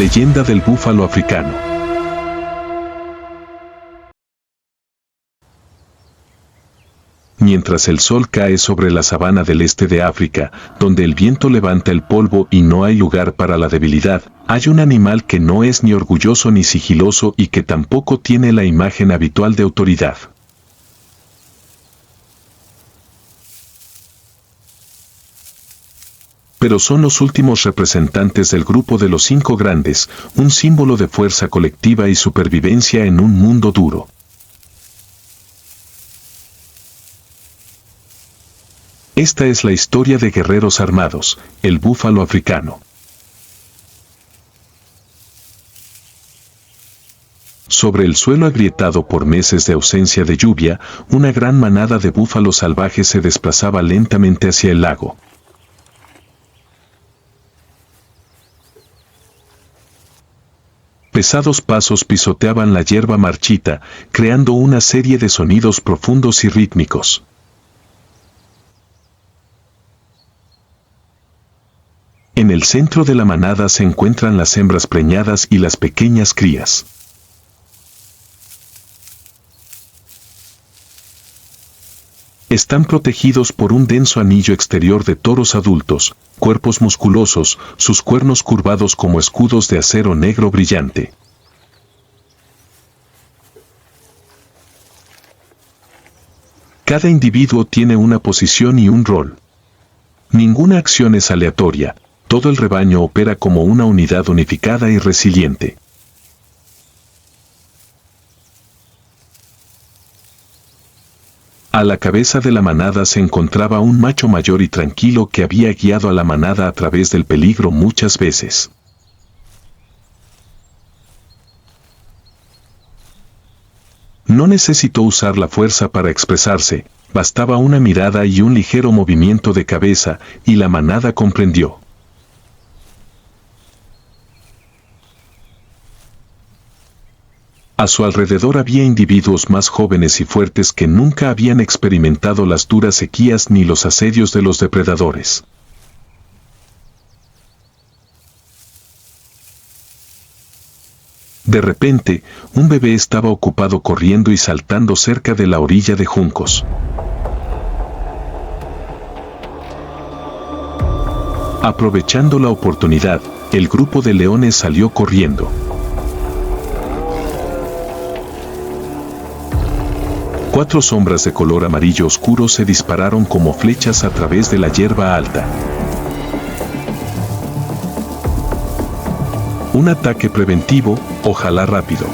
Leyenda del búfalo africano. Mientras el sol cae sobre la sabana del este de África, donde el viento levanta el polvo y no hay lugar para la debilidad, hay un animal que no es ni orgulloso ni sigiloso y que tampoco tiene la imagen habitual de autoridad. Pero son los últimos representantes del grupo de los 5 grandes, un símbolo de fuerza colectiva y supervivencia en un mundo duro. Esta es la historia de guerreros armados, el búfalo africano. Sobre el suelo agrietado por meses de ausencia de lluvia, una gran manada de búfalos salvajes se desplazaba lentamente hacia el lago. Pesados pasos pisoteaban la hierba marchita, creando una serie de sonidos profundos y rítmicos. En el centro de la manada se encuentran las hembras preñadas y las pequeñas crías. Están protegidos por un denso anillo exterior de toros adultos, cuerpos musculosos, sus cuernos curvados como escudos de acero negro brillante. Cada individuo tiene una posición y un rol. Ninguna acción es aleatoria, todo el rebaño opera como una unidad unificada y resiliente. A la cabeza de la manada se encontraba un macho mayor y tranquilo que había guiado a la manada a través del peligro muchas veces. No necesitó usar la fuerza para expresarse, bastaba una mirada y un ligero movimiento de cabeza, y la manada comprendió. A su alrededor había individuos más jóvenes y fuertes que nunca habían experimentado las duras sequías ni los asedios de los depredadores. De repente, un bebé estaba ocupado corriendo y saltando cerca de la orilla de juncos. Aprovechando la oportunidad, el grupo de leones salió corriendo. Cuatro sombras de color amarillo oscuro se dispararon como flechas a través de la hierba alta. Un ataque preventivo, ojalá rápido.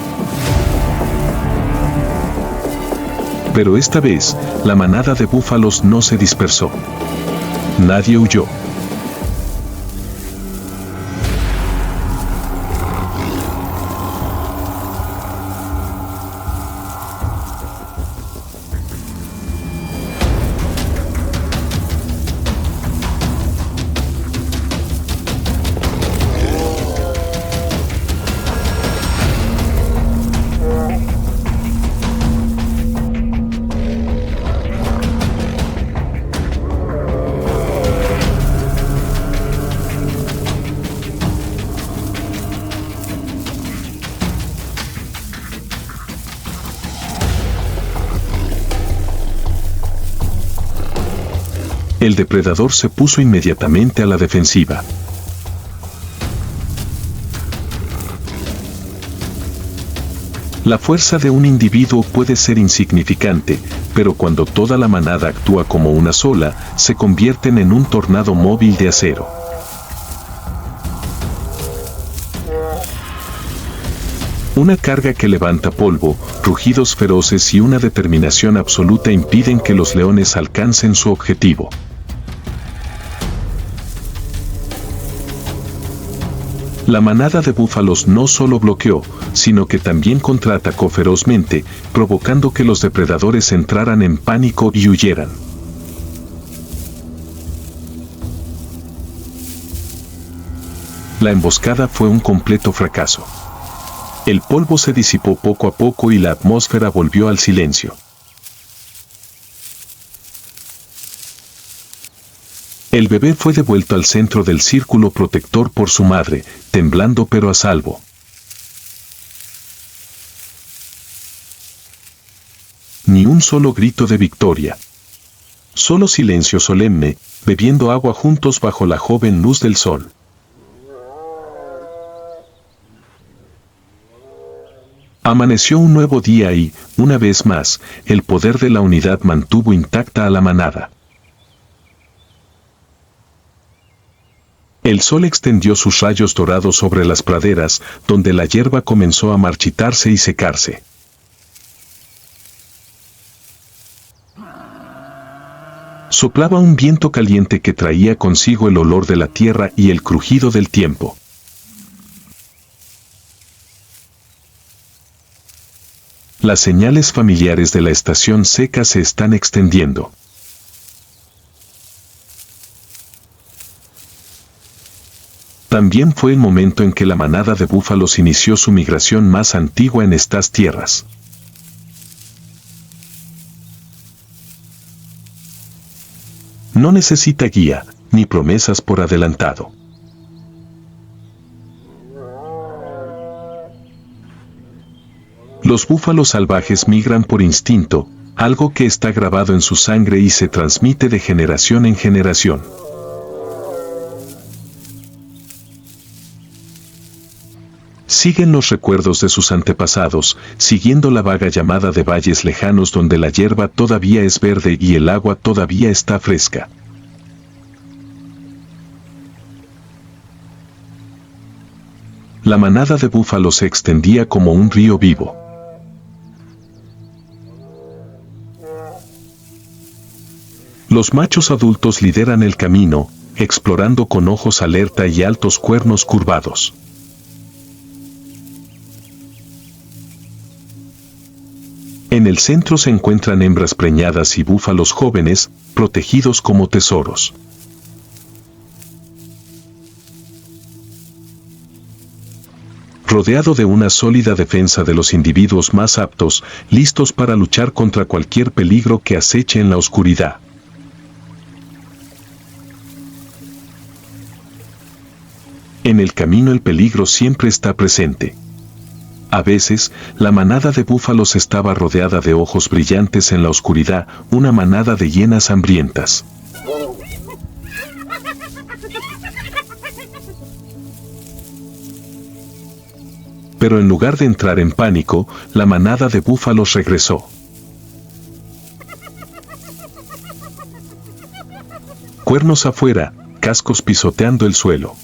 Pero esta vez, la manada de búfalos no se dispersó. Nadie huyó. El depredador se puso inmediatamente a la defensiva. La fuerza de un individuo puede ser insignificante, pero cuando toda la manada actúa como una sola, se convierten en un tornado móvil de acero. Una carga que levanta polvo, rugidos feroces y una determinación absoluta impiden que los leones alcancen su objetivo. La manada de búfalos no solo bloqueó, sino que también contraatacó ferozmente, provocando que los depredadores entraran en pánico y huyeran. La emboscada fue un completo fracaso. El polvo se disipó poco a poco y la atmósfera volvió al silencio. El bebé fue devuelto al centro del círculo protector por su madre, temblando pero a salvo. Ni un solo grito de victoria. Solo silencio solemne, bebiendo agua juntos bajo la joven luz del sol. Amaneció un nuevo día y, una vez más, el poder de la unidad mantuvo intacta a la manada. El sol extendió sus rayos dorados sobre las praderas, donde la hierba comenzó a marchitarse y secarse. Soplaba un viento caliente que traía consigo el olor de la tierra y el crujido del tiempo. Las señales familiares de la estación seca se están extendiendo. También fue el momento en que la manada de búfalos inició su migración más antigua en estas tierras. No necesita guía, ni promesas por adelantado. Los búfalos salvajes migran por instinto, algo que está grabado en su sangre y se transmite de generación en generación. Siguen los recuerdos de sus antepasados, siguiendo la vaga llamada de valles lejanos donde la hierba todavía es verde y el agua todavía está fresca. La manada de búfalos se extendía como un río vivo. Los machos adultos lideran el camino, explorando con ojos alerta y altos cuernos curvados. En el centro se encuentran hembras preñadas y búfalos jóvenes, protegidos como tesoros. Rodeado de una sólida defensa de los individuos más aptos, listos para luchar contra cualquier peligro que aceche en la oscuridad. En el camino el peligro siempre está presente. A veces, la manada de búfalos estaba rodeada de ojos brillantes en la oscuridad, una manada de hienas hambrientas. Pero en lugar de entrar en pánico, la manada de búfalos regresó. Cuernos afuera, cascos pisoteando el suelo.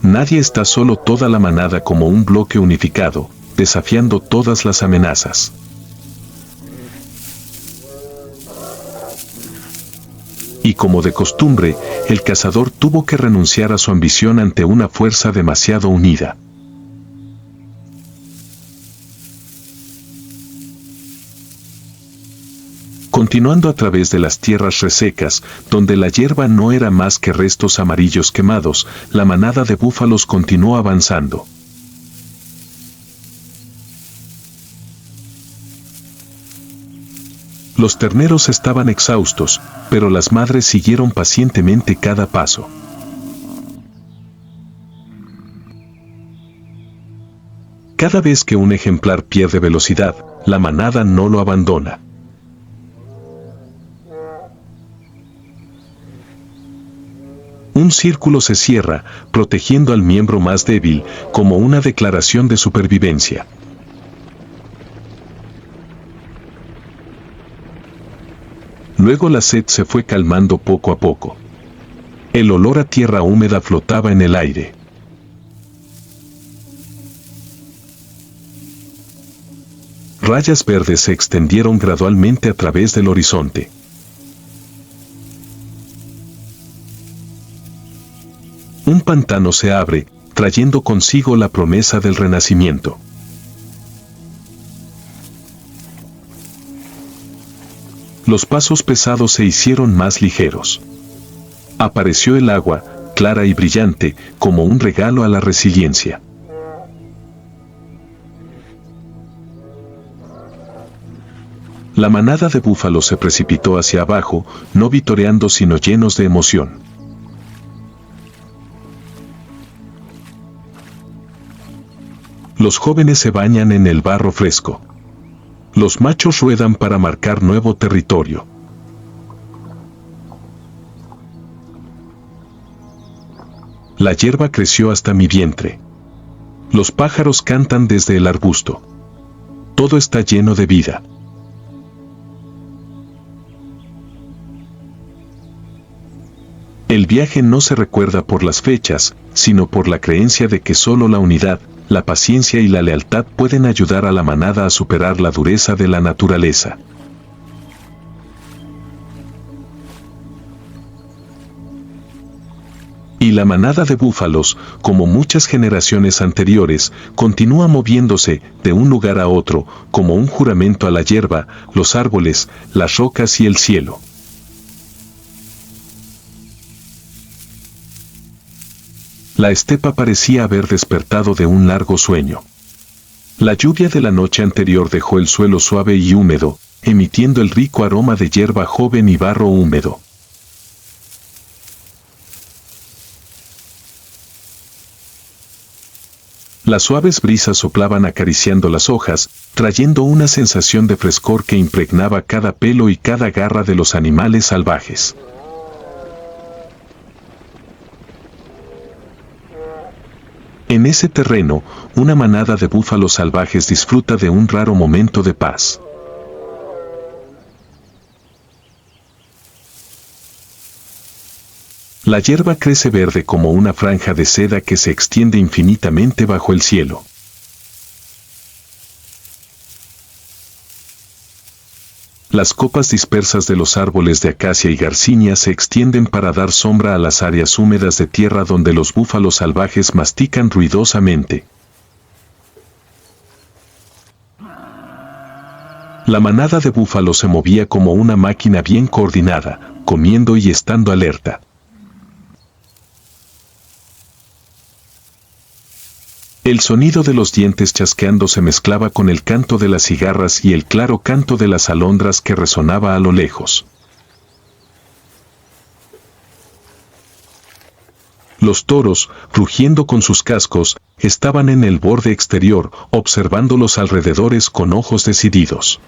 Nadie está solo, toda la manada como un bloque unificado, desafiando todas las amenazas. Y como de costumbre, el cazador tuvo que renunciar a su ambición ante una fuerza demasiado unida. Continuando a través de las tierras resecas, donde la hierba no era más que restos amarillos quemados, la manada de búfalos continuó avanzando. Los terneros estaban exhaustos, pero las madres siguieron pacientemente cada paso. Cada vez que un ejemplar pierde velocidad, la manada no lo abandona. Un círculo se cierra, protegiendo al miembro más débil, como una declaración de supervivencia. Luego la sed se fue calmando poco a poco. El olor a tierra húmeda flotaba en el aire. Rayas verdes se extendieron gradualmente a través del horizonte. Un pantano se abre, trayendo consigo la promesa del renacimiento. Los pasos pesados se hicieron más ligeros. Apareció el agua, clara y brillante, como un regalo a la resiliencia. La manada de búfalos se precipitó hacia abajo, no vitoreando sino llenos de emoción. Los jóvenes se bañan en el barro fresco. Los machos ruedan para marcar nuevo territorio. La hierba creció hasta mi vientre. Los pájaros cantan desde el arbusto. Todo está lleno de vida. El viaje no se recuerda por las fechas, sino por la creencia de que solo la unidad, la paciencia y la lealtad pueden ayudar a la manada a superar la dureza de la naturaleza. Y la manada de búfalos, como muchas generaciones anteriores, continúa moviéndose de un lugar a otro, como un juramento a la hierba, los árboles, las rocas y el cielo. La estepa parecía haber despertado de un largo sueño. La lluvia de la noche anterior dejó el suelo suave y húmedo, emitiendo el rico aroma de hierba joven y barro húmedo. Las suaves brisas soplaban acariciando las hojas, trayendo una sensación de frescor que impregnaba cada pelo y cada garra de los animales salvajes. En ese terreno, una manada de búfalos salvajes disfruta de un raro momento de paz. La hierba crece verde como una franja de seda que se extiende infinitamente bajo el cielo. Las copas dispersas de los árboles de acacia y garcinia se extienden para dar sombra a las áreas húmedas de tierra donde los búfalos salvajes mastican ruidosamente. La manada de búfalos se movía como una máquina bien coordinada, comiendo y estando alerta. El sonido de los dientes chasqueando se mezclaba con el canto de las cigarras y el claro canto de las alondras que resonaba a lo lejos. Los toros, rugiendo con sus cascos, estaban en el borde exterior, observando los alrededores con ojos decididos.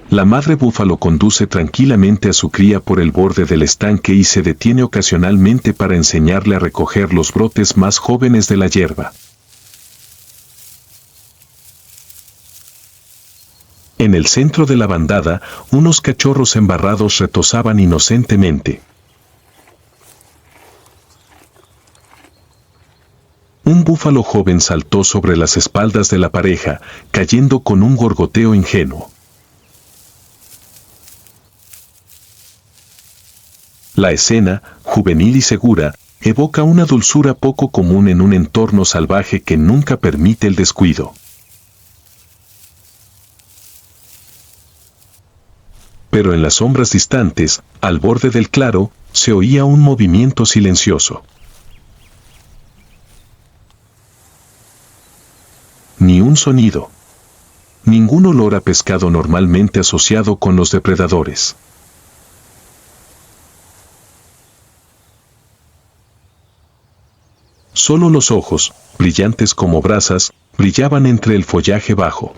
La madre búfalo conduce tranquilamente a su cría por el borde del estanque y se detiene ocasionalmente para enseñarle a recoger los brotes más jóvenes de la hierba. En el centro de la bandada, unos cachorros embarrados retozaban inocentemente. Un búfalo joven saltó sobre las espaldas de la pareja, cayendo con un gorgoteo ingenuo. La escena, juvenil y segura, evoca una dulzura poco común en un entorno salvaje que nunca permite el descuido. Pero en las sombras distantes, al borde del claro, se oía un movimiento silencioso. Ni un sonido. Ningún olor a pescado normalmente asociado con los depredadores. Solo los ojos, brillantes como brasas, brillaban entre el follaje bajo.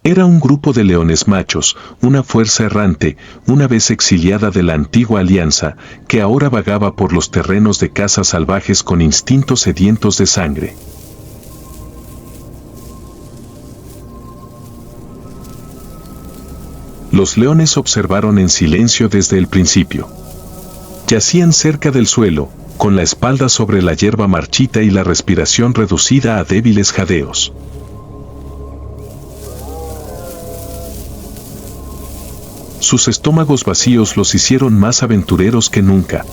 Era un grupo de leones machos, una fuerza errante, una vez exiliada de la antigua alianza, que ahora vagaba por los terrenos de caza salvajes con instintos sedientos de sangre. Los leones observaron en silencio desde el principio. Yacían cerca del suelo, con la espalda sobre la hierba marchita y la respiración reducida a débiles jadeos. Sus estómagos vacíos los hicieron más aventureros que nunca.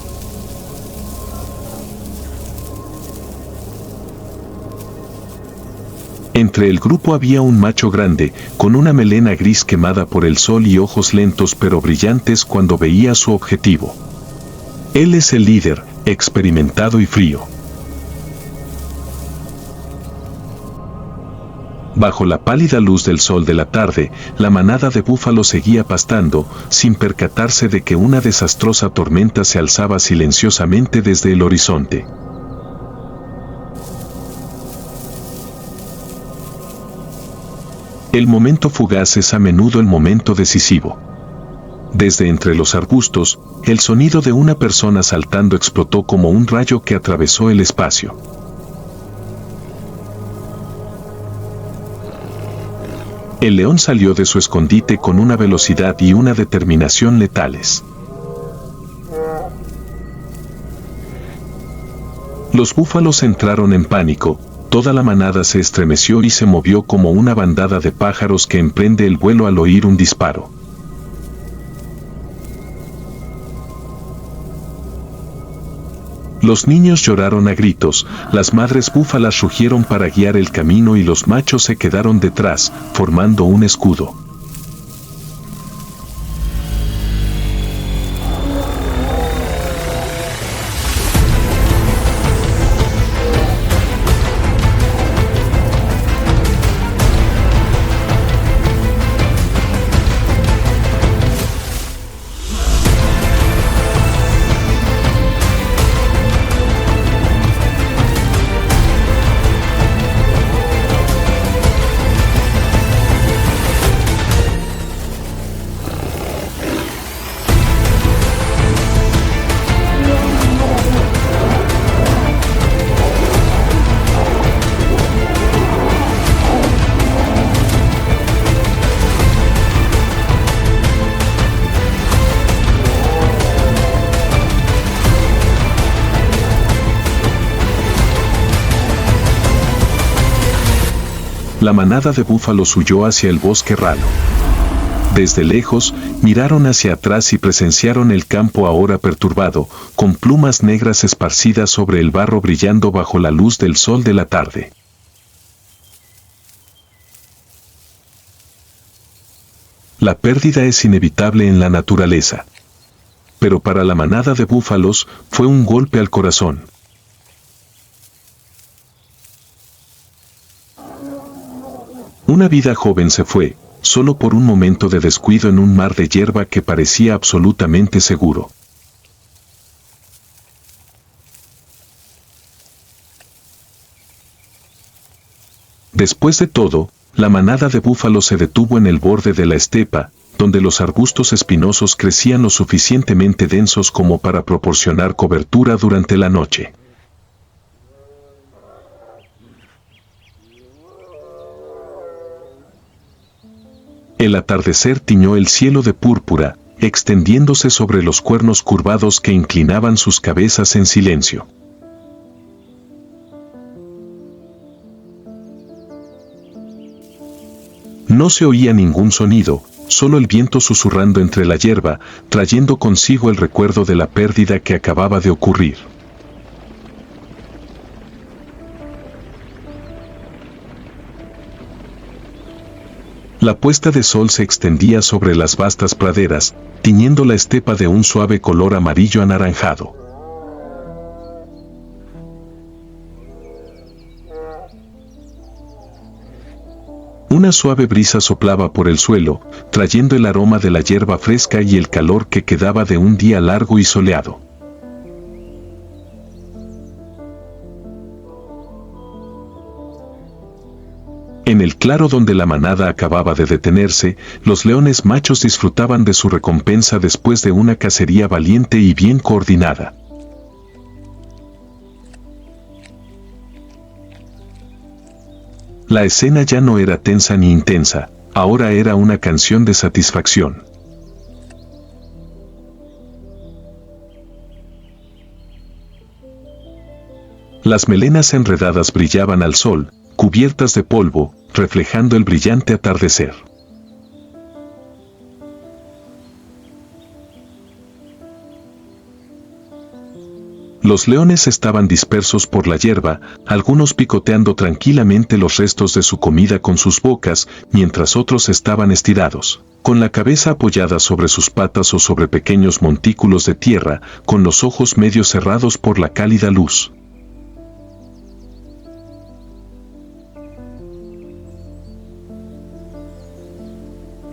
Entre el grupo había un macho grande, con una melena gris quemada por el sol y ojos lentos pero brillantes cuando veía su objetivo. Él es el líder, experimentado y frío. Bajo la pálida luz del sol de la tarde, la manada de búfalos seguía pastando, sin percatarse de que una desastrosa tormenta se alzaba silenciosamente desde el horizonte. El momento fugaz es a menudo el momento decisivo. Desde entre los arbustos, el sonido de una persona saltando explotó como un rayo que atravesó el espacio. El león salió de su escondite con una velocidad y una determinación letales. Los búfalos entraron en pánico, toda la manada se estremeció y se movió como una bandada de pájaros que emprende el vuelo al oír un disparo. Los niños lloraron a gritos, las madres búfalas rugieron para guiar el camino y los machos se quedaron detrás, formando un escudo. La manada de búfalos huyó hacia el bosque ralo. Desde lejos, miraron hacia atrás y presenciaron el campo ahora perturbado, con plumas negras esparcidas sobre el barro brillando bajo la luz del sol de la tarde. La pérdida es inevitable en la naturaleza. Pero para la manada de búfalos fue un golpe al corazón. Una vida joven se fue, solo por un momento de descuido en un mar de hierba que parecía absolutamente seguro. Después de todo, la manada de búfalos se detuvo en el borde de la estepa, donde los arbustos espinosos crecían lo suficientemente densos como para proporcionar cobertura durante la noche. El atardecer tiñó el cielo de púrpura, extendiéndose sobre los cuernos curvados que inclinaban sus cabezas en silencio. No se oía ningún sonido, solo el viento susurrando entre la hierba, trayendo consigo el recuerdo de la pérdida que acababa de ocurrir. La puesta de sol se extendía sobre las vastas praderas, tiñendo la estepa de un suave color amarillo anaranjado. Una suave brisa soplaba por el suelo, trayendo el aroma de la hierba fresca y el calor que quedaba de un día largo y soleado. En el claro donde la manada acababa de detenerse, los leones machos disfrutaban de su recompensa después de una cacería valiente y bien coordinada. La escena ya no era tensa ni intensa, ahora era una canción de satisfacción. Las melenas enredadas brillaban al sol, cubiertas de polvo, reflejando el brillante atardecer. Los leones estaban dispersos por la hierba, algunos picoteando tranquilamente los restos de su comida con sus bocas, mientras otros estaban estirados, con la cabeza apoyada sobre sus patas o sobre pequeños montículos de tierra, con los ojos medio cerrados por la cálida luz.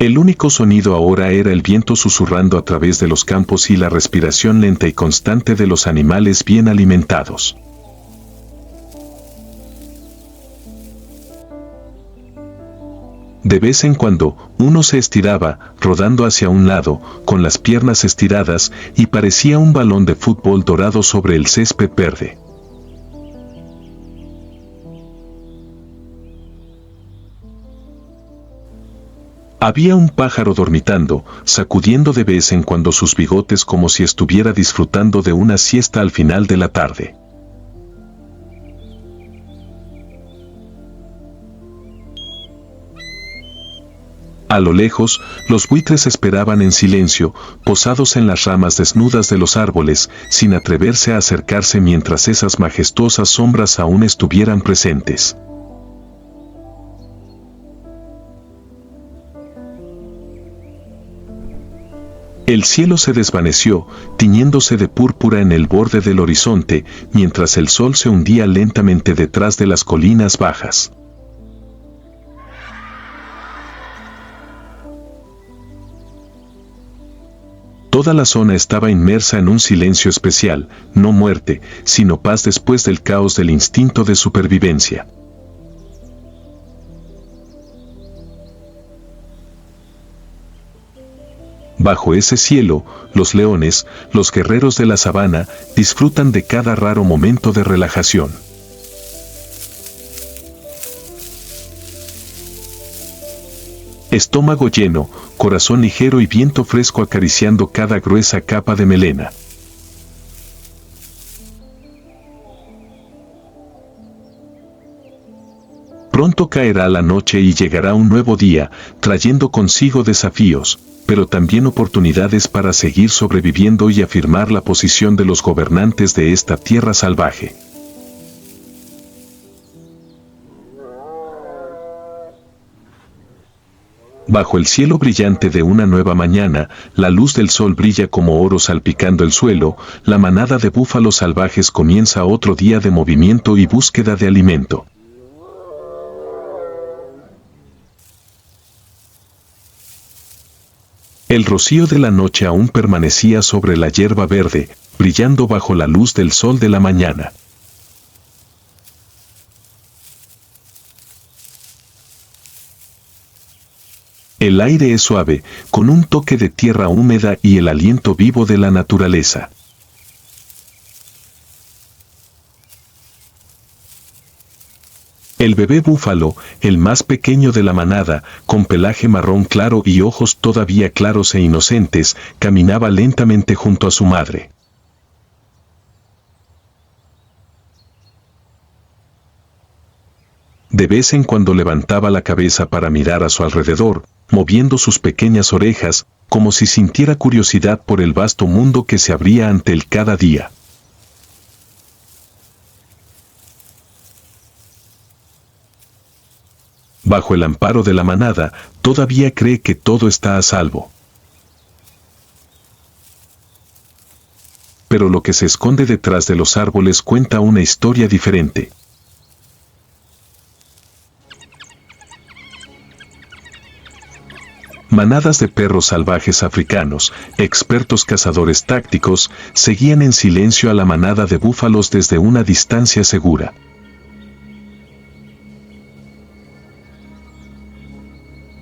El único sonido ahora era el viento susurrando a través de los campos y la respiración lenta y constante de los animales bien alimentados. De vez en cuando, uno se estiraba, rodando hacia un lado, con las piernas estiradas, y parecía un balón de fútbol dorado sobre el césped verde. Había un pájaro dormitando, sacudiendo de vez en cuando sus bigotes como si estuviera disfrutando de una siesta al final de la tarde. A lo lejos, los buitres esperaban en silencio, posados en las ramas desnudas de los árboles, sin atreverse a acercarse mientras esas majestuosas sombras aún estuvieran presentes. El cielo se desvaneció, tiñéndose de púrpura en el borde del horizonte, mientras el sol se hundía lentamente detrás de las colinas bajas. Toda la zona estaba inmersa en un silencio especial, no muerte, sino paz después del caos del instinto de supervivencia. Bajo ese cielo, los leones, los guerreros de la sabana, disfrutan de cada raro momento de relajación. Estómago lleno, corazón ligero y viento fresco acariciando cada gruesa capa de melena. Pronto caerá la noche y llegará un nuevo día, trayendo consigo desafíos, pero también oportunidades para seguir sobreviviendo y afirmar la posición de los gobernantes de esta tierra salvaje. Bajo el cielo brillante de una nueva mañana, la luz del sol brilla como oro salpicando el suelo, la manada de búfalos salvajes comienza otro día de movimiento y búsqueda de alimento. El rocío de la noche aún permanecía sobre la hierba verde, brillando bajo la luz del sol de la mañana. El aire es suave, con un toque de tierra húmeda y el aliento vivo de la naturaleza. El bebé búfalo, el más pequeño de la manada, con pelaje marrón claro y ojos todavía claros e inocentes, caminaba lentamente junto a su madre. De vez en cuando levantaba la cabeza para mirar a su alrededor, moviendo sus pequeñas orejas, como si sintiera curiosidad por el vasto mundo que se abría ante él cada día. Bajo el amparo de la manada, todavía cree que todo está a salvo. Pero lo que se esconde detrás de los árboles cuenta una historia diferente. Manadas de perros salvajes africanos, expertos cazadores tácticos, seguían en silencio a la manada de búfalos desde una distancia segura.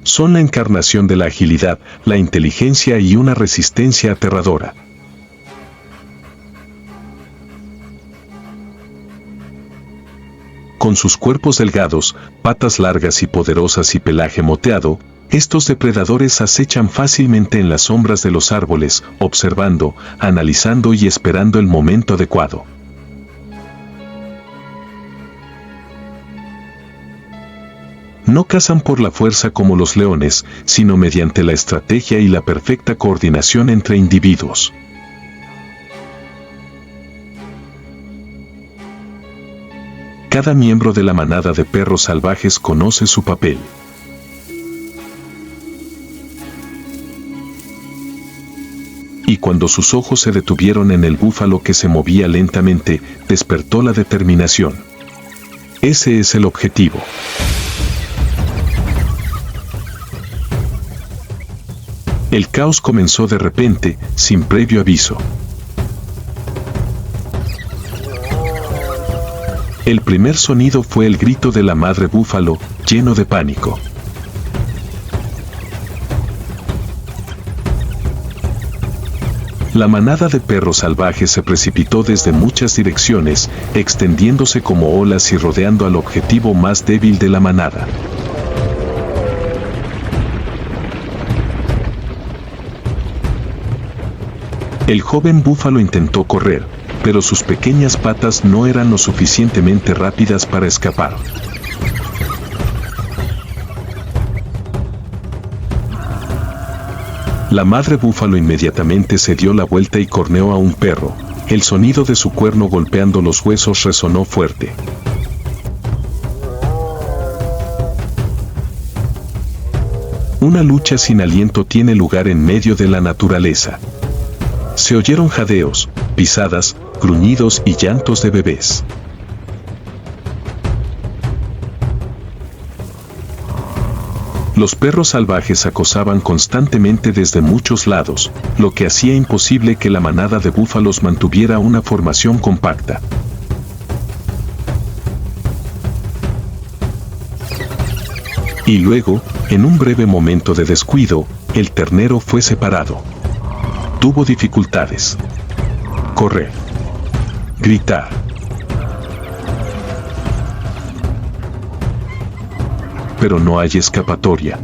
Son la encarnación de la agilidad, la inteligencia y una resistencia aterradora. Con sus cuerpos delgados, patas largas y poderosas y pelaje moteado, estos depredadores acechan fácilmente en las sombras de los árboles, observando, analizando y esperando el momento adecuado. No cazan por la fuerza como los leones, sino mediante la estrategia y la perfecta coordinación entre individuos. Cada miembro de la manada de perros salvajes conoce su papel. Y cuando sus ojos se detuvieron en el búfalo que se movía lentamente, despertó la determinación. Ese es el objetivo. El caos comenzó de repente, sin previo aviso. El primer sonido fue el grito de la madre búfalo, lleno de pánico. La manada de perros salvajes se precipitó desde muchas direcciones, extendiéndose como olas y rodeando al objetivo más débil de la manada. El joven búfalo intentó correr, pero sus pequeñas patas no eran lo suficientemente rápidas para escapar. La madre búfalo inmediatamente se dio la vuelta y corneó a un perro. El sonido de su cuerno golpeando los huesos resonó fuerte. Una lucha sin aliento tiene lugar en medio de la naturaleza. Se oyeron jadeos, pisadas, gruñidos y llantos de bebés. Los perros salvajes acosaban constantemente desde muchos lados, lo que hacía imposible que la manada de búfalos mantuviera una formación compacta. Y luego, en un breve momento de descuido, el ternero fue separado. Tuvo dificultades. Correr. Gritar. Pero no hay escapatoria.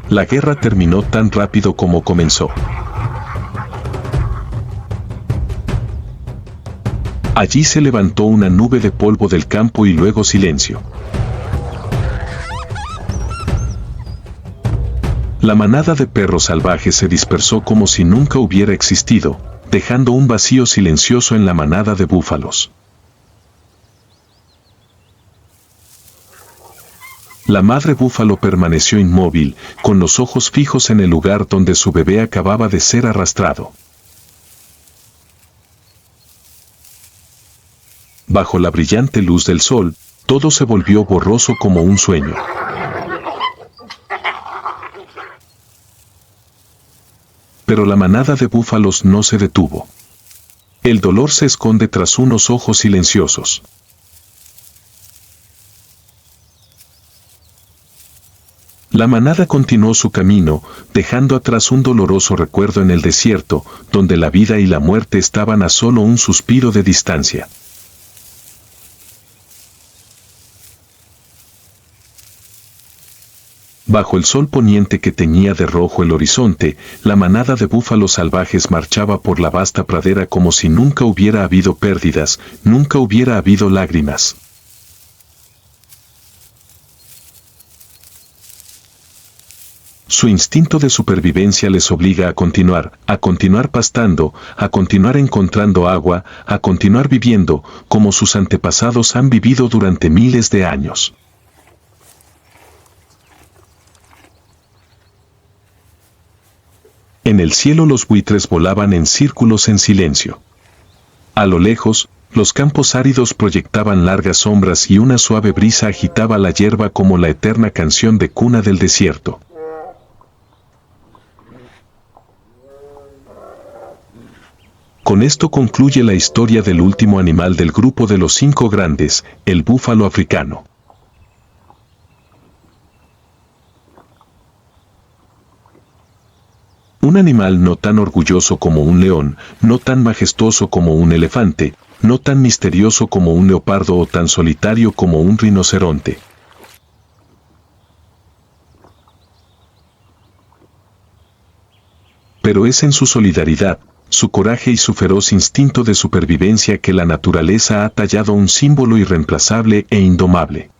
La guerra terminó tan rápido como comenzó. Allí se levantó una nube de polvo del campo y luego silencio. La manada de perros salvajes se dispersó como si nunca hubiera existido, dejando un vacío silencioso en la manada de búfalos. La madre búfalo permaneció inmóvil, con los ojos fijos en el lugar donde su bebé acababa de ser arrastrado. Bajo la brillante luz del sol, todo se volvió borroso como un sueño. Pero la manada de búfalos no se detuvo. El dolor se esconde tras unos ojos silenciosos. La manada continuó su camino, dejando atrás un doloroso recuerdo en el desierto, donde la vida y la muerte estaban a solo un suspiro de distancia. Bajo el sol poniente que teñía de rojo el horizonte, la manada de búfalos salvajes marchaba por la vasta pradera como si nunca hubiera habido pérdidas, nunca hubiera habido lágrimas. Su instinto de supervivencia les obliga a continuar pastando, a continuar encontrando agua, a continuar viviendo, como sus antepasados han vivido durante miles de años. En el cielo los buitres volaban en círculos en silencio. A lo lejos, los campos áridos proyectaban largas sombras y una suave brisa agitaba la hierba como la eterna canción de cuna del desierto. Con esto concluye la historia del último animal del grupo de los 5 grandes, el búfalo africano. Un animal no tan orgulloso como un león, no tan majestuoso como un elefante, no tan misterioso como un leopardo o tan solitario como un rinoceronte. Pero es en su solidaridad, su coraje y su feroz instinto de supervivencia que la naturaleza ha tallado un símbolo irreemplazable e indomable.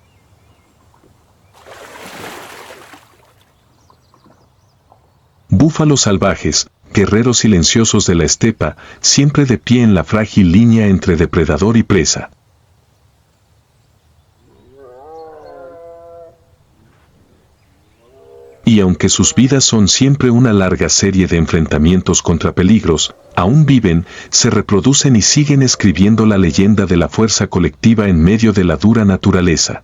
Búfalos salvajes, guerreros silenciosos de la estepa, siempre de pie en la frágil línea entre depredador y presa. Y aunque sus vidas son siempre una larga serie de enfrentamientos contra peligros, aún viven, se reproducen y siguen escribiendo la leyenda de la fuerza colectiva en medio de la dura naturaleza.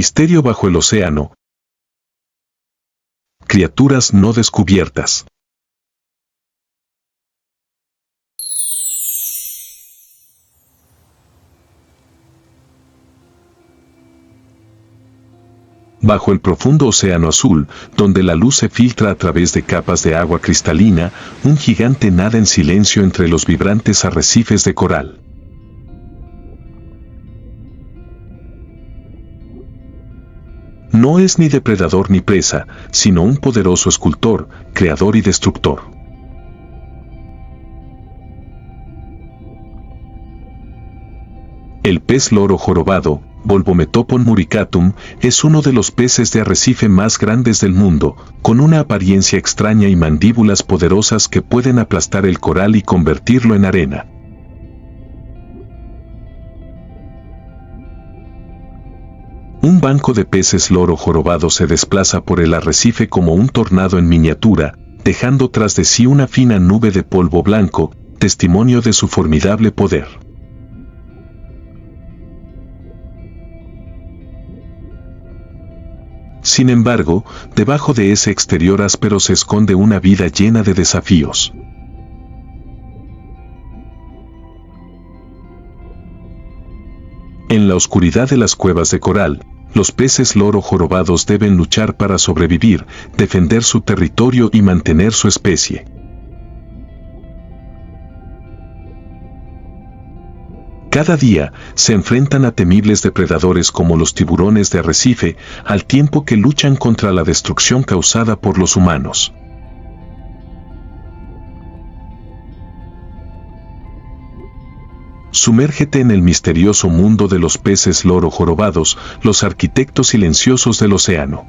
Misterio bajo el océano. Criaturas no descubiertas. Bajo el profundo océano azul, donde la luz se filtra a través de capas de agua cristalina, un gigante nada en silencio entre los vibrantes arrecifes de coral. No es ni depredador ni presa, sino un poderoso escultor, creador y destructor. El pez loro jorobado, Bolbometopon muricatum, es uno de los peces de arrecife más grandes del mundo, con una apariencia extraña y mandíbulas poderosas que pueden aplastar el coral y convertirlo en arena. Un banco de peces loro jorobado se desplaza por el arrecife como un tornado en miniatura, dejando tras de sí una fina nube de polvo blanco, testimonio de su formidable poder. Sin embargo, debajo de ese exterior áspero se esconde una vida llena de desafíos. En la oscuridad de las cuevas de coral, los peces loro jorobados deben luchar para sobrevivir, defender su territorio y mantener su especie. Cada día, se enfrentan a temibles depredadores como los tiburones de arrecife, al tiempo que luchan contra la destrucción causada por los humanos. Sumérgete en el misterioso mundo de los peces loro jorobados, los arquitectos silenciosos del océano.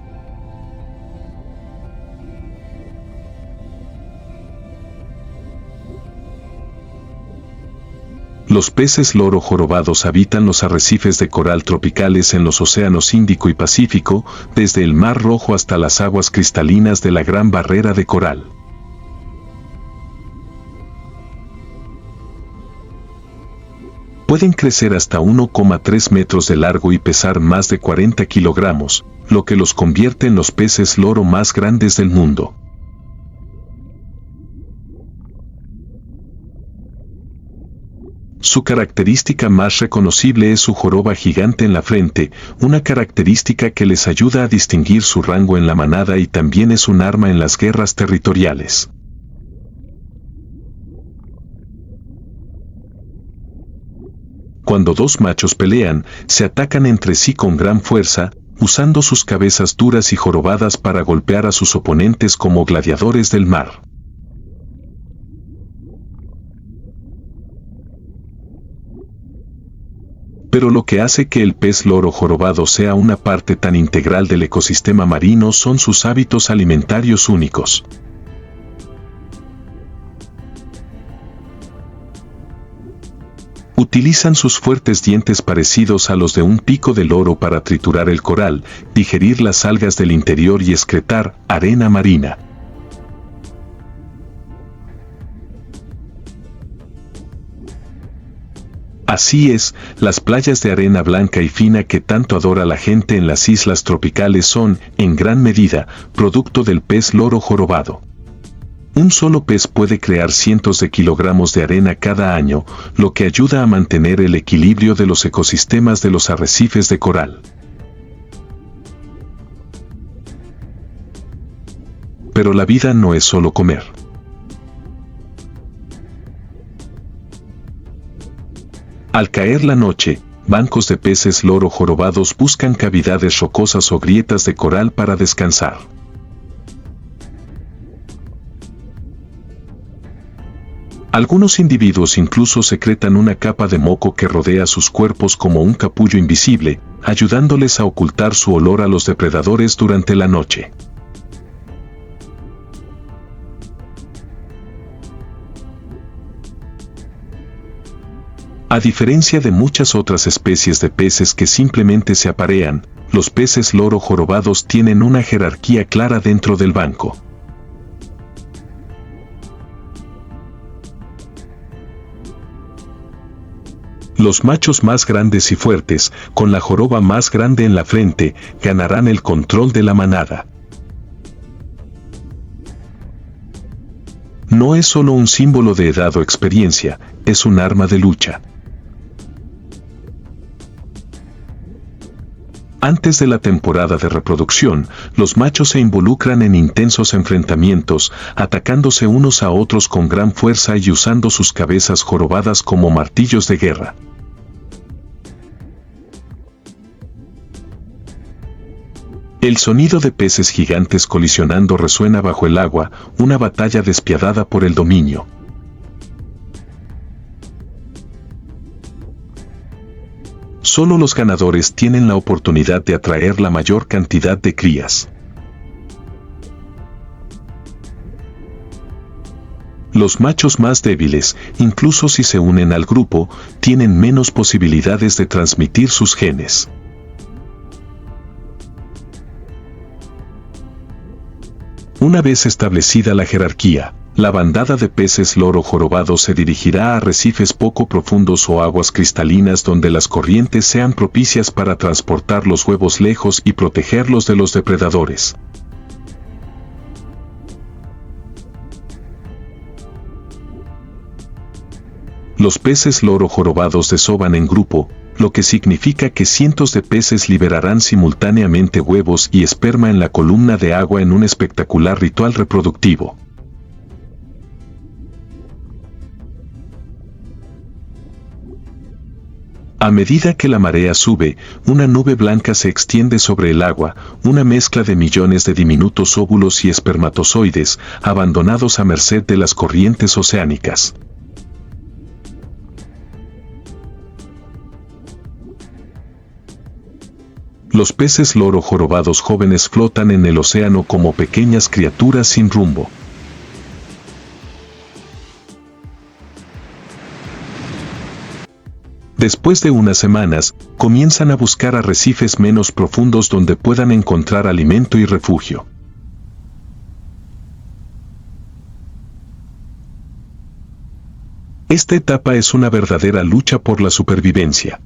Los peces loro jorobados habitan los arrecifes de coral tropicales en los océanos Índico y Pacífico, desde el Mar Rojo hasta las aguas cristalinas de la Gran Barrera de Coral. Pueden crecer hasta 1,3 metros de largo y pesar más de 40 kilogramos, lo que los convierte en los peces loro más grandes del mundo. Su característica más reconocible es su joroba gigante en la frente, una característica que les ayuda a distinguir su rango en la manada y también es un arma en las guerras territoriales. Cuando dos machos pelean, se atacan entre sí con gran fuerza, usando sus cabezas duras y jorobadas para golpear a sus oponentes como gladiadores del mar. Pero lo que hace que el pez loro jorobado sea una parte tan integral del ecosistema marino son sus hábitos alimentarios únicos. Utilizan sus fuertes dientes parecidos a los de un pico de loro para triturar el coral, digerir las algas del interior y excretar arena marina. Así es, las playas de arena blanca y fina que tanto adora la gente en las islas tropicales son, en gran medida, producto del pez loro jorobado. Un solo pez puede crear cientos de kilogramos de arena cada año, lo que ayuda a mantener el equilibrio de los ecosistemas de los arrecifes de coral. Pero la vida no es solo comer. Al caer la noche, bancos de peces loro jorobados buscan cavidades rocosas o grietas de coral para descansar. Algunos individuos incluso secretan una capa de moco que rodea sus cuerpos como un capullo invisible, ayudándoles a ocultar su olor a los depredadores durante la noche. A diferencia de muchas otras especies de peces que simplemente se aparean, los peces loro jorobados tienen una jerarquía clara dentro del banco. Los machos más grandes y fuertes, con la joroba más grande en la frente, ganarán el control de la manada. No es solo un símbolo de edad o experiencia, es un arma de lucha. Antes de la temporada de reproducción, los machos se involucran en intensos enfrentamientos, atacándose unos a otros con gran fuerza y usando sus cabezas jorobadas como martillos de guerra. El sonido de peces gigantes colisionando resuena bajo el agua, una batalla despiadada por el dominio. Solo los ganadores tienen la oportunidad de atraer la mayor cantidad de crías. Los machos más débiles, incluso si se unen al grupo, tienen menos posibilidades de transmitir sus genes. Una vez establecida la jerarquía, la bandada de peces loro jorobados se dirigirá a arrecifes poco profundos o aguas cristalinas donde las corrientes sean propicias para transportar los huevos lejos y protegerlos de los depredadores. Los peces loro jorobados desovan en grupo, lo que significa que cientos de peces liberarán simultáneamente huevos y esperma en la columna de agua en un espectacular ritual reproductivo. A medida que la marea sube, una nube blanca se extiende sobre el agua, una mezcla de millones de diminutos óvulos y espermatozoides, abandonados a merced de las corrientes oceánicas. Los peces loro jorobados jóvenes flotan en el océano como pequeñas criaturas sin rumbo. Después de unas semanas, comienzan a buscar arrecifes menos profundos donde puedan encontrar alimento y refugio. Esta etapa es una verdadera lucha por la supervivencia.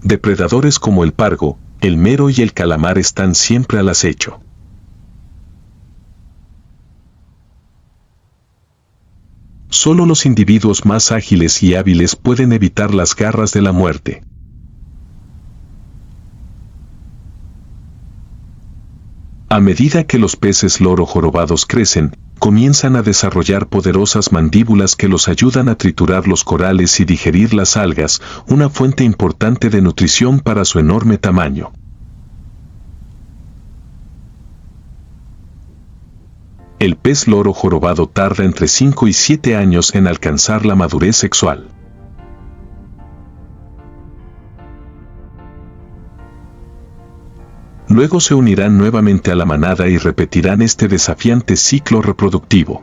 Depredadores como el pargo, el mero y el calamar están siempre al acecho. Solo los individuos más ágiles y hábiles pueden evitar las garras de la muerte. A medida que los peces loro jorobados crecen, comienzan a desarrollar poderosas mandíbulas que los ayudan a triturar los corales y digerir las algas, una fuente importante de nutrición para su enorme tamaño. El pez loro jorobado tarda entre 5 y 7 años en alcanzar la madurez sexual. Luego se unirán nuevamente a la manada y repetirán este desafiante ciclo reproductivo.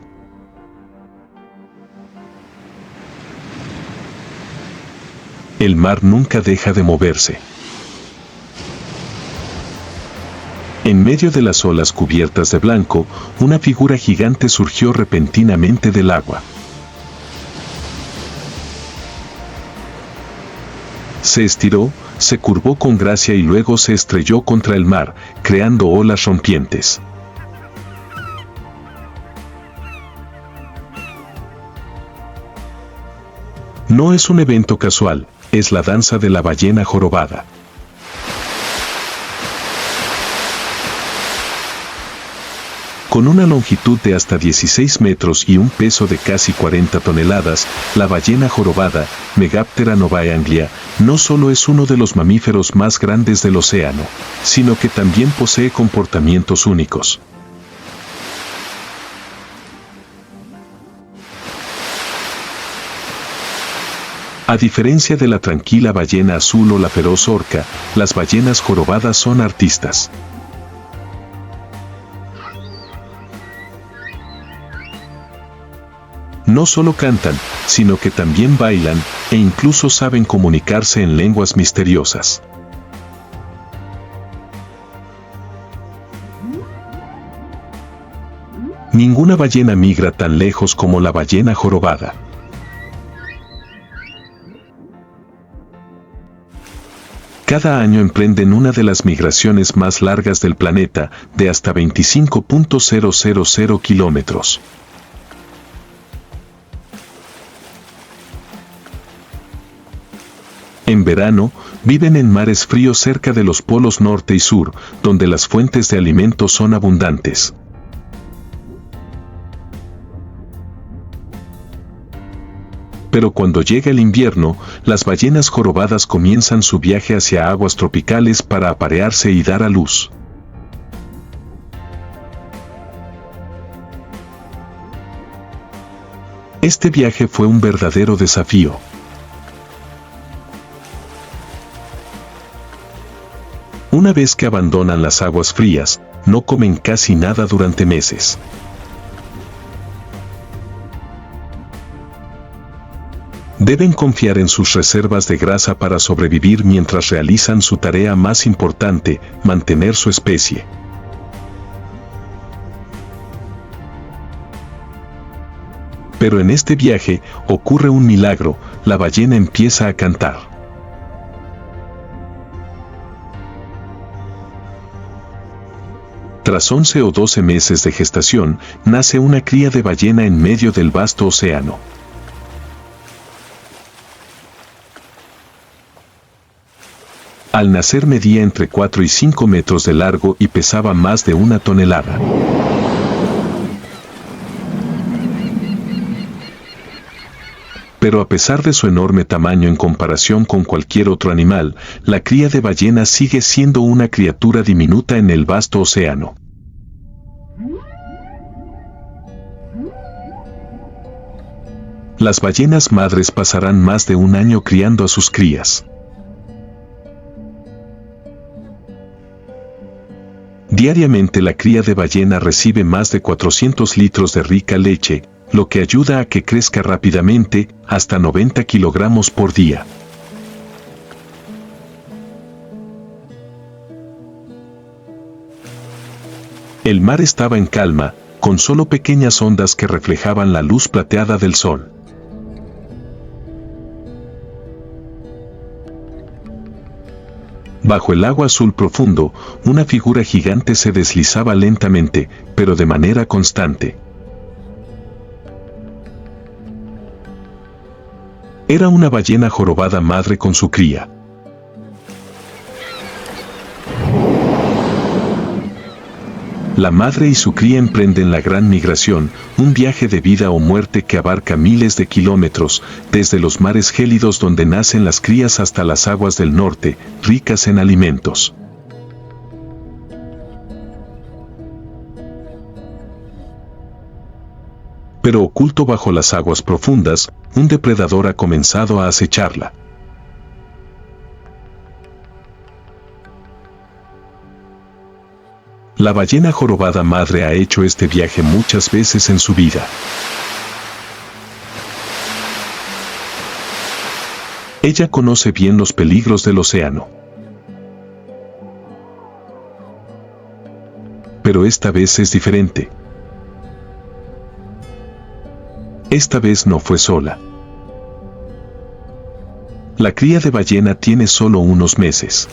El mar nunca deja de moverse. En medio de las olas cubiertas de blanco, una figura gigante surgió repentinamente del agua. Se estiró, se curvó con gracia y luego se estrelló contra el mar, creando olas rompientes. No es un evento casual, es la danza de la ballena jorobada. Con una longitud de hasta 16 metros y un peso de casi 40 toneladas, la ballena jorobada, Megaptera novaeanglia, no solo es uno de los mamíferos más grandes del océano, sino que también posee comportamientos únicos. A diferencia de la tranquila ballena azul o la feroz orca, las ballenas jorobadas son artistas. No solo cantan, sino que también bailan, e incluso saben comunicarse en lenguas misteriosas. Ninguna ballena migra tan lejos como la ballena jorobada. Cada año emprenden una de las migraciones más largas del planeta, de hasta 25.000 kilómetros. En verano, viven en mares fríos cerca de los polos norte y sur, donde las fuentes de alimento son abundantes. Pero cuando llega el invierno, las ballenas jorobadas comienzan su viaje hacia aguas tropicales para aparearse y dar a luz. Este viaje fue un verdadero desafío. Una vez que abandonan las aguas frías, no comen casi nada durante meses. Deben confiar en sus reservas de grasa para sobrevivir mientras realizan su tarea más importante, mantener su especie. Pero en este viaje ocurre un milagro, la ballena empieza a cantar. Tras 11 o 12 meses de gestación, nace una cría de ballena en medio del vasto océano. Al nacer medía entre 4 y 5 metros de largo y pesaba más de 1 tonelada. Pero a pesar de su enorme tamaño en comparación con cualquier otro animal, la cría de ballena sigue siendo una criatura diminuta en el vasto océano. Las ballenas madres pasarán más de 1 año criando a sus crías. Diariamente la cría de ballena recibe más de 400 litros de rica leche, lo que ayuda a que crezca rápidamente, hasta 90 kilogramos por día. El mar estaba en calma, con solo pequeñas ondas que reflejaban la luz plateada del sol. Bajo el agua azul profundo, una figura gigante se deslizaba lentamente, pero de manera constante. Era una ballena jorobada madre con su cría. La madre y su cría emprenden la gran migración, un viaje de vida o muerte que abarca miles de kilómetros, desde los mares gélidos donde nacen las crías hasta las aguas del norte, ricas en alimentos. Pero oculto bajo las aguas profundas, un depredador ha comenzado a acecharla. La ballena jorobada madre ha hecho este viaje muchas veces en su vida. Ella conoce bien los peligros del océano. Pero esta vez es diferente. Esta vez no fue sola. La cría de ballena tiene solo unos meses.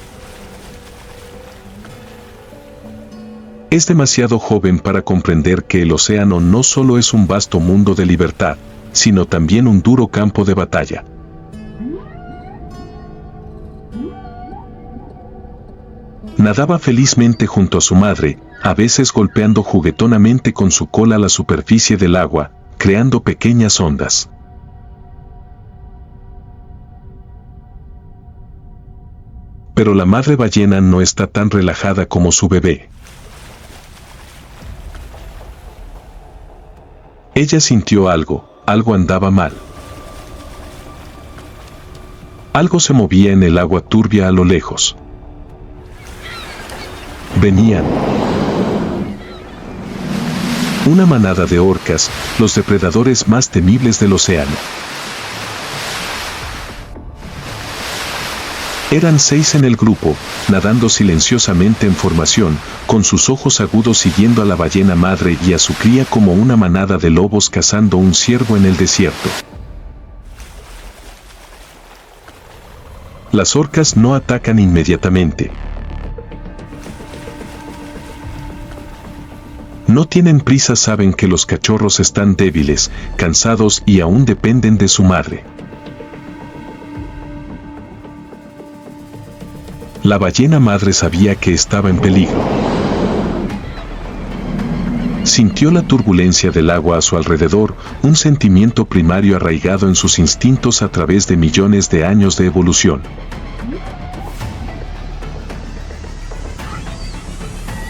Es demasiado joven para comprender que el océano no solo es un vasto mundo de libertad, sino también un duro campo de batalla. Nadaba felizmente junto a su madre, a veces golpeando juguetonamente con su cola la superficie del agua, creando pequeñas ondas. Pero la madre ballena no está tan relajada como su bebé. Ella sintió algo andaba mal. Algo se movía en el agua turbia a lo lejos. Venían. Una manada de orcas, los depredadores más temibles del océano. Eran 6 en el grupo, nadando silenciosamente en formación, con sus ojos agudos siguiendo a la ballena madre y a su cría como una manada de lobos cazando un ciervo en el desierto. Las orcas no atacan inmediatamente. No tienen prisa, saben que los cachorros están débiles, cansados y aún dependen de su madre. La ballena madre sabía que estaba en peligro. Sintió la turbulencia del agua a su alrededor, un sentimiento primario arraigado en sus instintos a través de millones de años de evolución.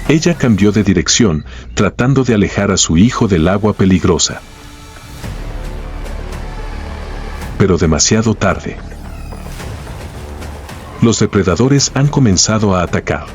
Ella cambió de dirección, tratando de alejar a su hijo del agua peligrosa. Pero demasiado tarde. Los depredadores han comenzado a atacar.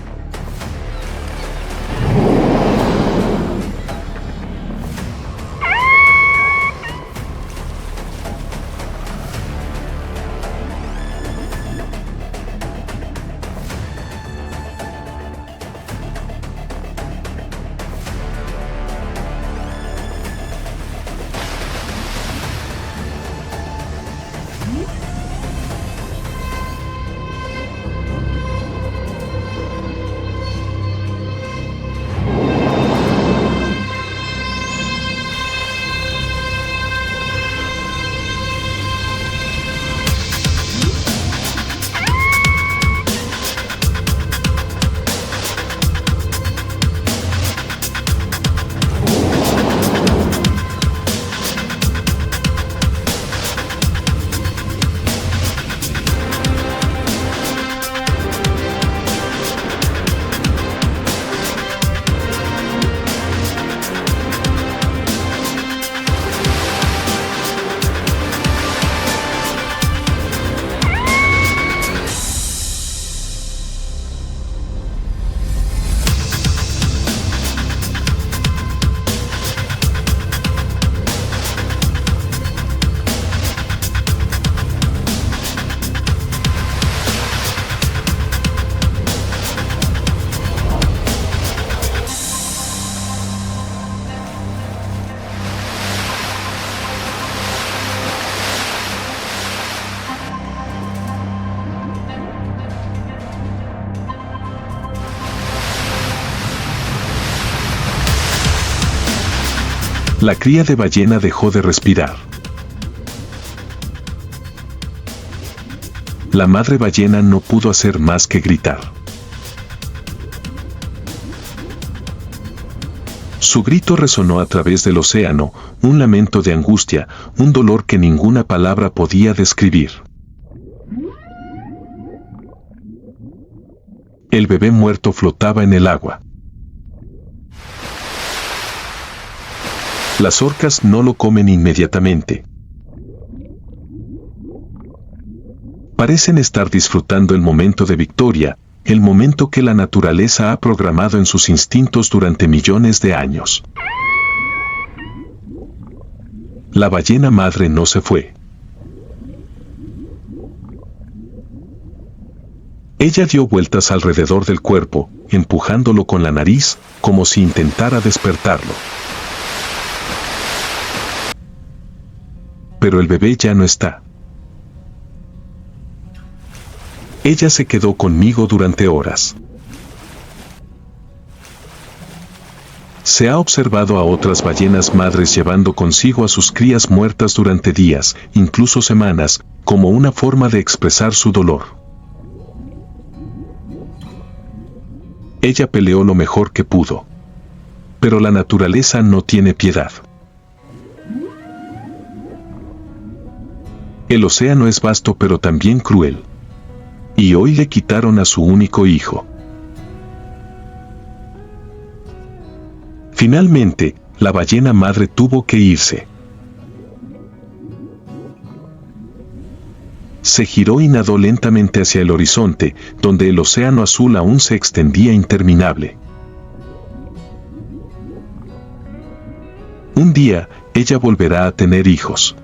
La cría de ballena dejó de respirar. La madre ballena no pudo hacer más que gritar. Su grito resonó a través del océano, un lamento de angustia, un dolor que ninguna palabra podía describir. El bebé muerto flotaba en el agua. Las orcas no lo comen inmediatamente. Parecen estar disfrutando el momento de victoria, el momento que la naturaleza ha programado en sus instintos durante millones de años. La ballena madre no se fue. Ella dio vueltas alrededor del cuerpo, empujándolo con la nariz, como si intentara despertarlo. Pero el bebé ya no está. Ella se quedó conmigo durante horas. Se ha observado a otras ballenas madres llevando consigo a sus crías muertas durante días, incluso semanas, como una forma de expresar su dolor. Ella peleó lo mejor que pudo. Pero la naturaleza no tiene piedad. El océano es vasto pero también cruel. Y hoy le quitaron a su único hijo. Finalmente, la ballena madre tuvo que irse. Se giró y nadó lentamente hacia el horizonte, donde el océano azul aún se extendía interminable. Un día, ella volverá a tener hijos.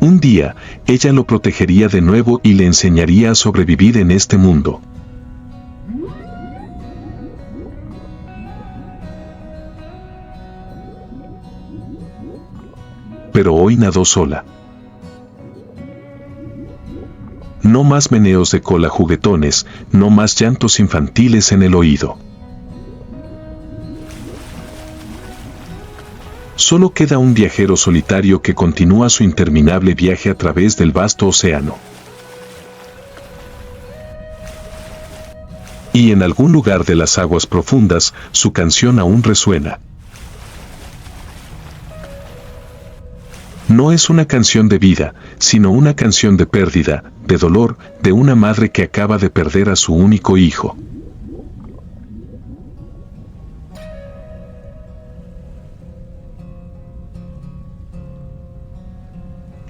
Un día, ella lo protegería de nuevo y le enseñaría a sobrevivir en este mundo. Pero hoy nadó sola. No más meneos de cola juguetones, no más llantos infantiles en el oído. Solo queda un viajero solitario que continúa su interminable viaje a través del vasto océano. Y en algún lugar de las aguas profundas, su canción aún resuena. No es una canción de vida, sino una canción de pérdida, de dolor, de una madre que acaba de perder a su único hijo.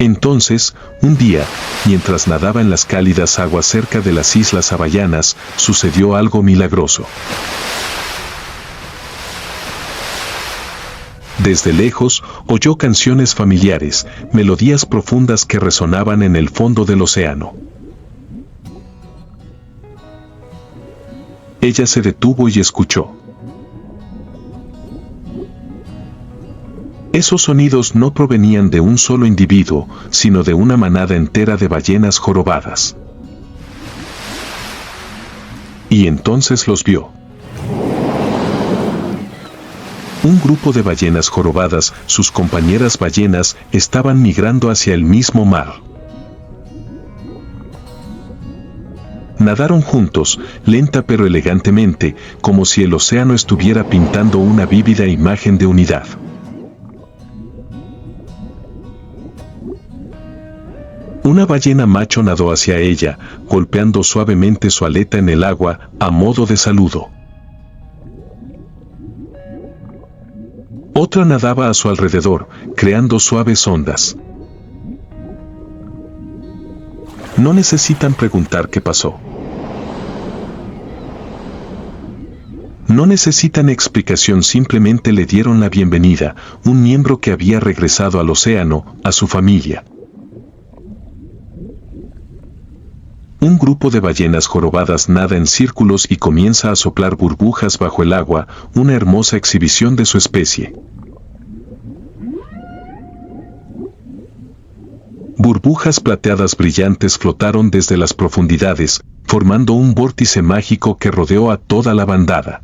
Entonces, un día, mientras nadaba en las cálidas aguas cerca de las Islas Hawaianas, sucedió algo milagroso. Desde lejos, oyó canciones familiares, melodías profundas que resonaban en el fondo del océano. Ella se detuvo y escuchó. Esos sonidos no provenían de un solo individuo, sino de una manada entera de ballenas jorobadas. Y entonces los vio. Un grupo de ballenas jorobadas, sus compañeras ballenas, estaban migrando hacia el mismo mar. Nadaron juntos, lenta pero elegantemente, como si el océano estuviera pintando una vívida imagen de unidad. Una ballena macho nadó hacia ella, golpeando suavemente su aleta en el agua, a modo de saludo. Otra nadaba a su alrededor, creando suaves ondas. No necesitan preguntar qué pasó. No necesitan explicación, simplemente le dieron la bienvenida, un miembro que había regresado al océano, a su familia. Un grupo de ballenas jorobadas nada en círculos y comienza a soplar burbujas bajo el agua, una hermosa exhibición de su especie. Burbujas plateadas brillantes flotaron desde las profundidades, formando un vórtice mágico que rodeó a toda la bandada.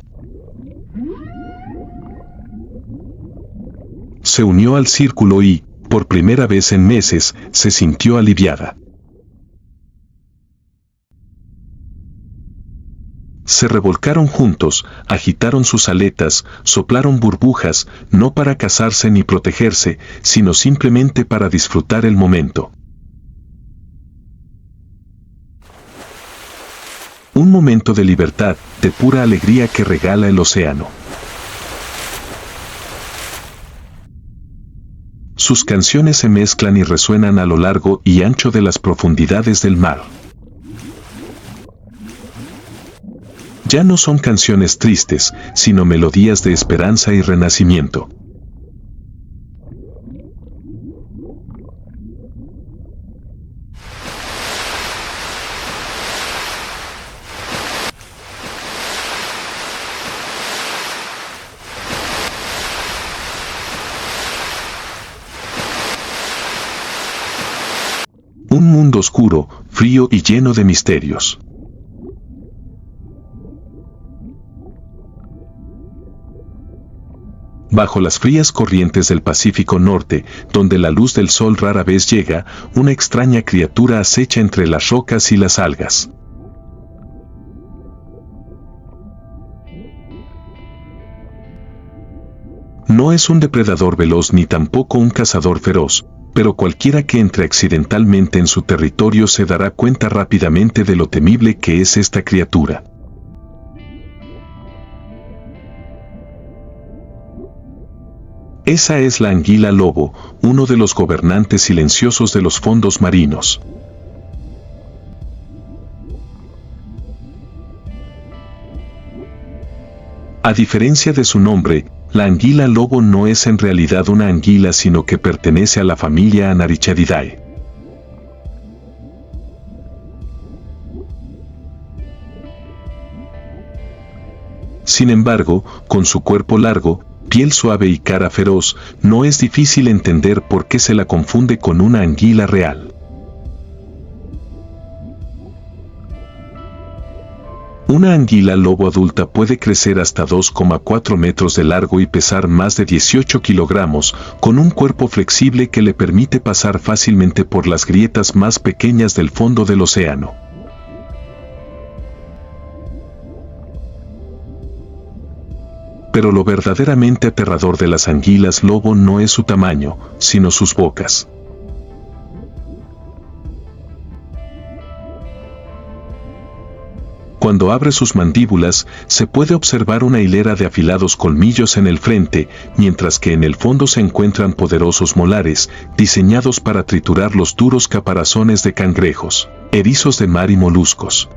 Se unió al círculo y, por primera vez en meses, se sintió aliviada. Se revolcaron juntos, agitaron sus aletas, soplaron burbujas, no para cazarse ni protegerse, sino simplemente para disfrutar el momento. Un momento de libertad, de pura alegría que regala el océano. Sus canciones se mezclan y resuenan a lo largo y ancho de las profundidades del mar. Ya no son canciones tristes, sino melodías de esperanza y renacimiento. Un mundo oscuro, frío y lleno de misterios. Bajo las frías corrientes del Pacífico Norte, donde la luz del sol rara vez llega, una extraña criatura acecha entre las rocas y las algas. No es un depredador veloz ni tampoco un cazador feroz, pero cualquiera que entre accidentalmente en su territorio se dará cuenta rápidamente de lo temible que es esta criatura. Esa es la anguila lobo, uno de los gobernantes silenciosos de los fondos marinos. A diferencia de su nombre, la anguila lobo no es en realidad una anguila, sino que pertenece a la familia Anarichadidae. Sin embargo, con su cuerpo largo, piel suave y cara feroz, no es difícil entender por qué se la confunde con una anguila real. Una anguila lobo adulta puede crecer hasta 2,4 metros de largo y pesar más de 18 kilogramos, con un cuerpo flexible que le permite pasar fácilmente por las grietas más pequeñas del fondo del océano. Pero lo verdaderamente aterrador de las anguilas lobo no es su tamaño, sino sus bocas. Cuando abre sus mandíbulas, se puede observar una hilera de afilados colmillos en el frente, mientras que en el fondo se encuentran poderosos molares, diseñados para triturar los duros caparazones de cangrejos, erizos de mar y moluscos.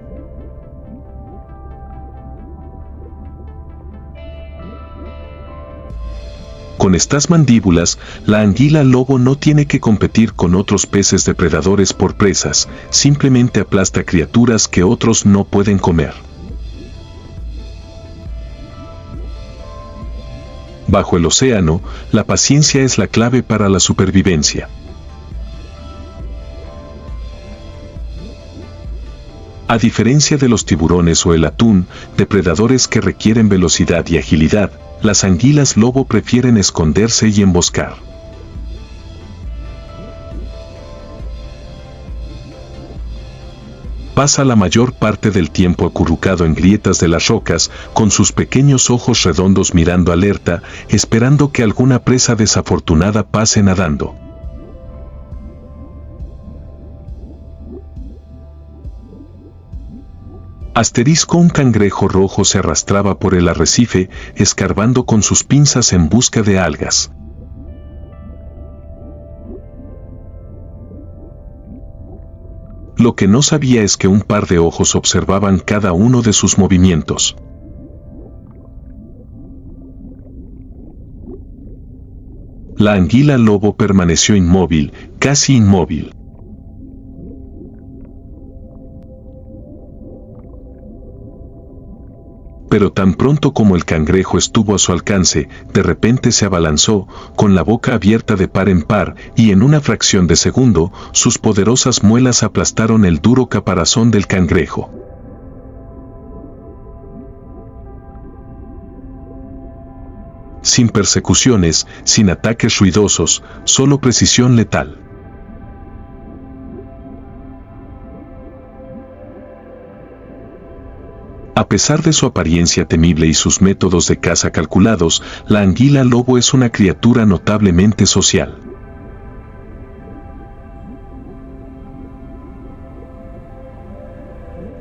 Con estas mandíbulas, la anguila lobo no tiene que competir con otros peces depredadores por presas, simplemente aplasta criaturas que otros no pueden comer. Bajo el océano, la paciencia es la clave para la supervivencia. A diferencia de los tiburones o el atún, depredadores que requieren velocidad y agilidad, las anguilas lobo prefieren esconderse y emboscar. Pasa la mayor parte del tiempo acurrucado en grietas de las rocas, con sus pequeños ojos redondos mirando alerta, esperando que alguna presa desafortunada pase nadando. Asterisco: un cangrejo rojo se arrastraba por el arrecife, escarbando con sus pinzas en busca de algas. Lo que no sabía es que un par de ojos observaban cada uno de sus movimientos. La anguila lobo permaneció inmóvil, casi inmóvil. Pero tan pronto como el cangrejo estuvo a su alcance, de repente se abalanzó, con la boca abierta de par en par, y en una fracción de segundo, sus poderosas muelas aplastaron el duro caparazón del cangrejo. Sin persecuciones, sin ataques ruidosos, solo precisión letal. A pesar de su apariencia temible y sus métodos de caza calculados, la anguila lobo es una criatura notablemente social.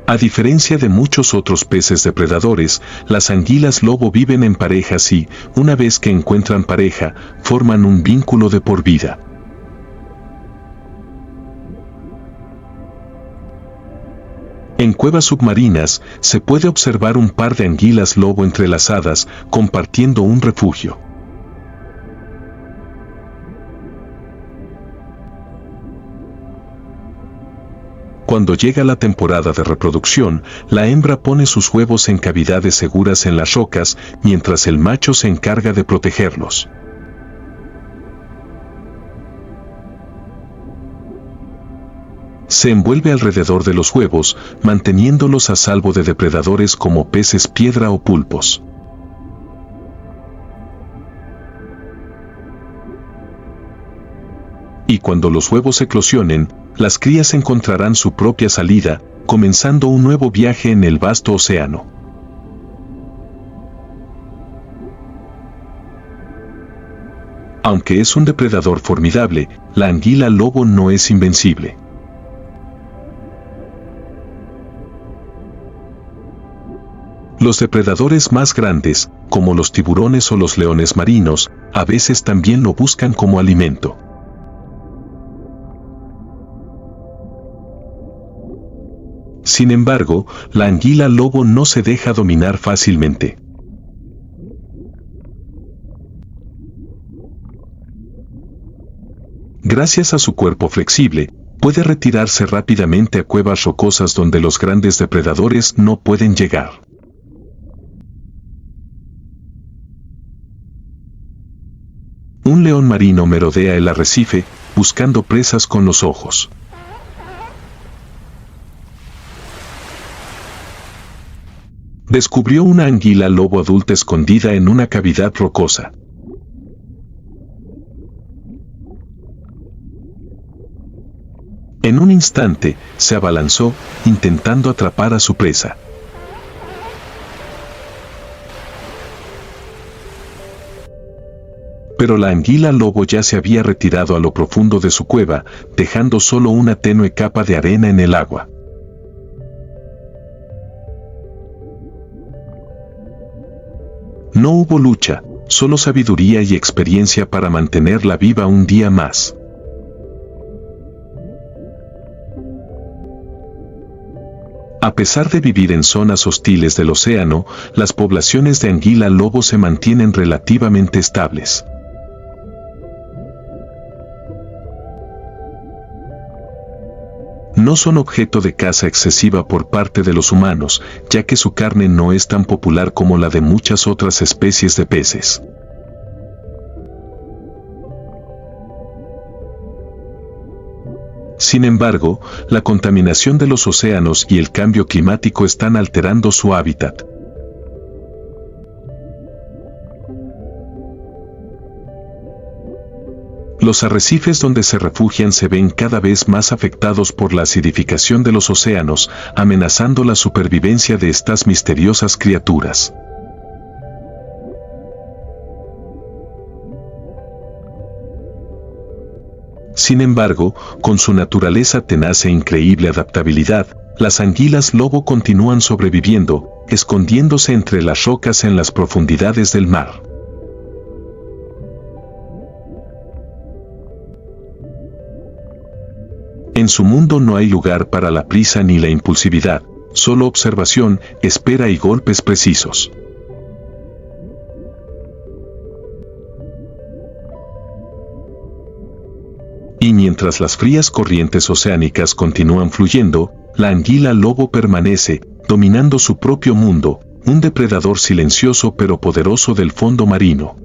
A diferencia de muchos otros peces depredadores, las anguilas lobo viven en parejas y, una vez que encuentran pareja, forman un vínculo de por vida. En cuevas submarinas, se puede observar un par de anguilas lobo entrelazadas, compartiendo un refugio. Cuando llega la temporada de reproducción, la hembra pone sus huevos en cavidades seguras en las rocas, mientras el macho se encarga de protegerlos. Se envuelve alrededor de los huevos, manteniéndolos a salvo de depredadores como peces piedra o pulpos. Y cuando los huevos eclosionen, las crías encontrarán su propia salida, comenzando un nuevo viaje en el vasto océano. Aunque es un depredador formidable, la anguila lobo no es invencible. Los depredadores más grandes, como los tiburones o los leones marinos, a veces también lo buscan como alimento. Sin embargo, la anguila lobo no se deja dominar fácilmente. Gracias a su cuerpo flexible, puede retirarse rápidamente a cuevas rocosas donde los grandes depredadores no pueden llegar. Un león marino merodea el arrecife, buscando presas con los ojos. Descubrió una anguila lobo adulta escondida en una cavidad rocosa. En un instante, se abalanzó, intentando atrapar a su presa. Pero la anguila lobo ya se había retirado a lo profundo de su cueva, dejando solo una tenue capa de arena en el agua. No hubo lucha, solo sabiduría y experiencia para mantenerla viva un día más. A pesar de vivir en zonas hostiles del océano, las poblaciones de anguila lobo se mantienen relativamente estables. No son objeto de caza excesiva por parte de los humanos, ya que su carne no es tan popular como la de muchas otras especies de peces. Sin embargo, la contaminación de los océanos y el cambio climático están alterando su hábitat. Los arrecifes donde se refugian se ven cada vez más afectados por la acidificación de los océanos, amenazando la supervivencia de estas misteriosas criaturas. Sin embargo, con su naturaleza tenaz e increíble adaptabilidad, las anguilas lobo continúan sobreviviendo, escondiéndose entre las rocas en las profundidades del mar. En su mundo no hay lugar para la prisa ni la impulsividad, solo observación, espera y golpes precisos. Y mientras las frías corrientes oceánicas continúan fluyendo, la anguila lobo permanece, dominando su propio mundo, un depredador silencioso pero poderoso del fondo marino.